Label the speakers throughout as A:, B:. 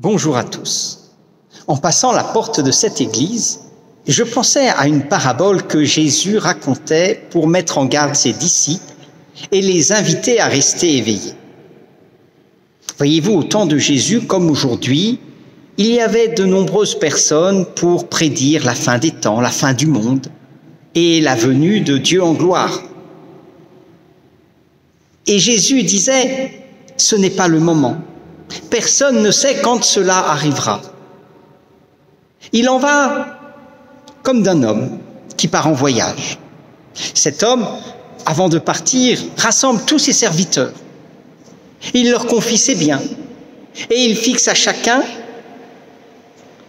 A: Bonjour à tous. En passant la porte de cette église, je pensais à une parabole que Jésus racontait pour mettre en garde ses disciples et les inviter à rester éveillés. Voyez-vous, au temps de Jésus, comme aujourd'hui, il y avait de nombreuses personnes pour prédire la fin des temps, la fin du monde et la venue de Dieu en gloire. Et Jésus disait, ce n'est pas le moment. Personne ne sait quand cela arrivera. Il en va comme d'un homme qui part en voyage. Cet homme, avant de partir, rassemble tous ses serviteurs. Il leur confie ses biens et il fixe à chacun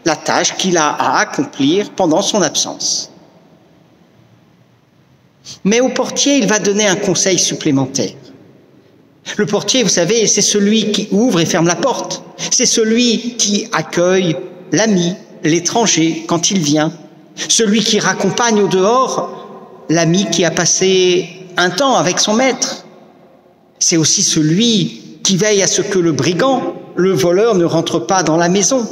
A: la tâche qu'il a à accomplir pendant son absence. Mais au portier, il va donner un conseil supplémentaire. Le portier, vous savez, c'est celui qui ouvre et ferme la porte. C'est celui qui accueille l'ami, l'étranger, quand il vient. Celui qui raccompagne au dehors l'ami qui a passé un temps avec son maître. C'est aussi celui qui veille à ce que le brigand, le voleur, ne rentre pas dans la maison.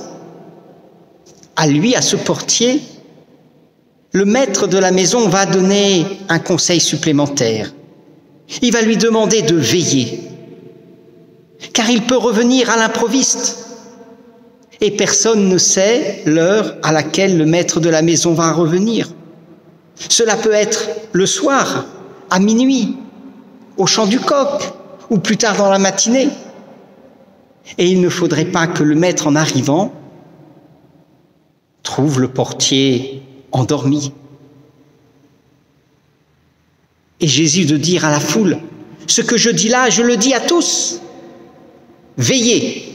A: À lui, à ce portier, le maître de la maison va donner un conseil supplémentaire. Il va lui demander de veiller, car il peut revenir à l'improviste. Et personne ne sait l'heure à laquelle le maître de la maison va revenir. Cela peut être le soir, à minuit, au chant du coq, ou plus tard dans la matinée. Et il ne faudrait pas que le maître, en arrivant, trouve le portier endormi. Et Jésus de dire à la foule, ce que je dis là, je le dis à tous. Veillez.